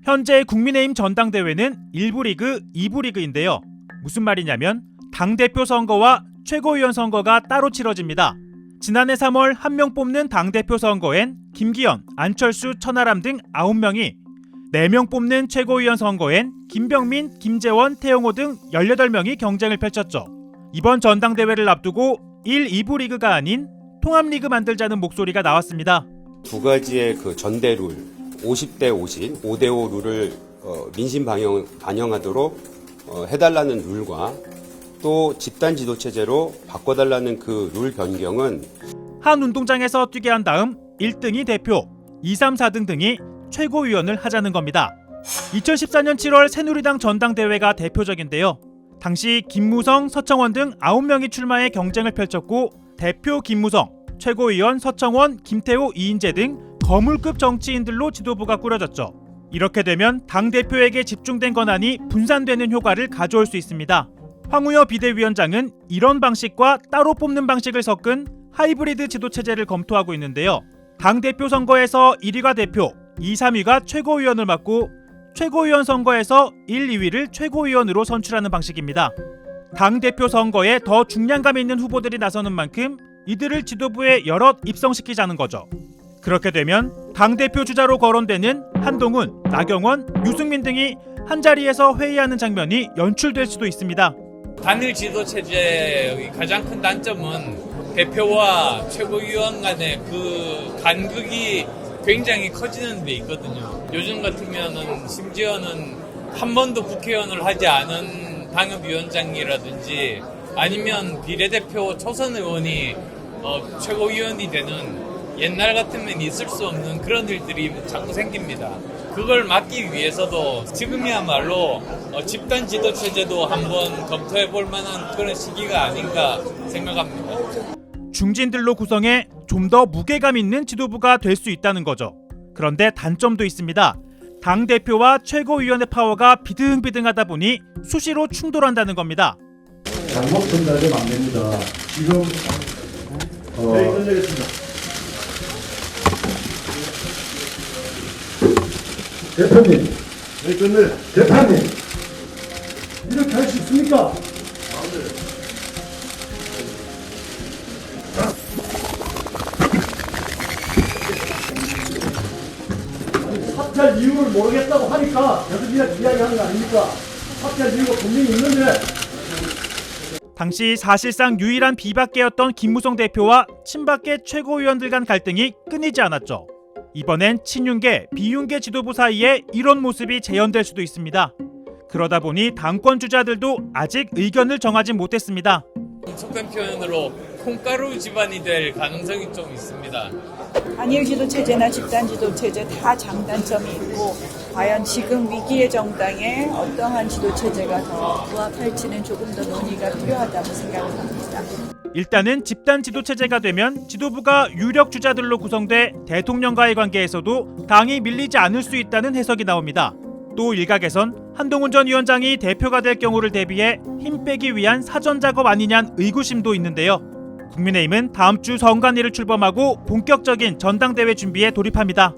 현재 국민의힘 전당대회는 1부 리그, 2부 리그인데요. 무슨 말이냐면 당대표 선거와 최고위원 선거가 따로 치러집니다. 지난해 3월 한 명 뽑는 당대표 선거엔 김기현, 안철수, 천하람 등 9명이, 4명 뽑는 최고위원 선거엔 김병민, 김재원, 태영호 등 18명이 경쟁을 펼쳤죠. 이번 전당대회를 앞두고 1, 2부 리그가 아닌 통합리그 만들자는 목소리가 나왔습니다. 두 가지의 그 전대 룰, 50대 50, 5대5 룰을 민심 반영하도록 해달라는 룰과 또 집단 지도 체제로 바꿔달라는 그 룰 변경은 한 운동장에서 뛰게 한 다음 1등이 대표, 2, 3, 4등 등이 최고위원을 하자는 겁니다. 2014년 7월 새누리당 전당대회가 대표적인데요. 당시 김무성, 서청원 등 9명이 출마해 경쟁을 펼쳤고 대표 김무성, 최고위원 서청원, 김태호, 이인재 등 거물급 정치인들로 지도부가 꾸려졌죠. 이렇게 되면 당대표에게 집중된 권한이 분산되는 효과를 가져올 수 있습니다. 황우여 비대위원장은 이런 방식과 따로 뽑는 방식을 섞은 하이브리드 지도체제를 검토하고 있는데요. 당대표 선거에서 1위가 대표, 2, 3위가 최고위원을 맡고 최고위원 선거에서 1, 2위를 최고위원으로 선출하는 방식입니다. 당대표 선거에 더 중량감 있는 후보들이 나서는 만큼 이들을 지도부에 여럿 입성시키자는 거죠. 그렇게 되면 당대표 주자로 거론되는 한동훈, 나경원, 유승민 등이 한자리에서 회의하는 장면이 연출될 수도 있습니다. 단일 지도 체제의 가장 큰 단점은 대표와 최고위원 간의 그 간극이 굉장히 커지는 데 있거든요. 요즘 같으면은 심지어는 한 번도 국회의원을 하지 않은 당협위원장이라든지 아니면 비례대표 초선 의원이 최고위원이 되는, 옛날 같으면 있을 수 없는 그런 일들이 자꾸 생깁니다. 그걸 막기 위해서도 지금이야말로 집단 지도 체제도 한번 검토해 볼 만한 그런 시기가 아닌가 생각합니다. 중진들로 구성해 좀 더 무게감 있는 지도부가 될 수 있다는 거죠. 그런데 단점도 있습니다. 당대표와 최고위원의 파워가 비등비등하다 보니 수시로 충돌한다는 겁니다. 잘못 전달되면 안 됩니다. 지금 네, 끝내겠습니다. 대표님, 네, 끝내. 대표님, 이렇게 할 수 있습니까? 삭제할 이유를 모르겠다고 하니까 계속 이야기하는 거 아닙니까? 삭제할 이유가 분명히 있는데. 당시 사실상 유일한 비박계였던 김무성 대표와 친박계 최고위원들 간 갈등이 끊이지 않았죠. 이번엔 친윤계, 비윤계 지도부 사이에 이런 모습이 재현될 수도 있습니다. 그러다 보니 당권 주자들도 아직 의견을 정하지 못했습니다. 속된 표현으로 콩가루 집안이 될 가능성이 좀 있습니다. 단일 지도 체제나 집단 지도 체제 다 장단점이 있고, 과연 지금 위기의 정당에 어떠한 지도 체제가 더 부합할지는 조금 더 논의가 필요하다고 생각을 합니다. 일단은 집단 지도 체제가 되면 지도부가 유력 주자들로 구성돼 대통령과의 관계에서도 당이 밀리지 않을 수 있다는 해석이 나옵니다. 또 일각에선 한동훈 전 위원장이 대표가 될 경우를 대비해 힘 빼기 위한 사전 작업 아니냐는 의구심도 있는데요. 국민의힘은 다음 주 선관위를 출범하고 본격적인 전당대회 준비에 돌입합니다.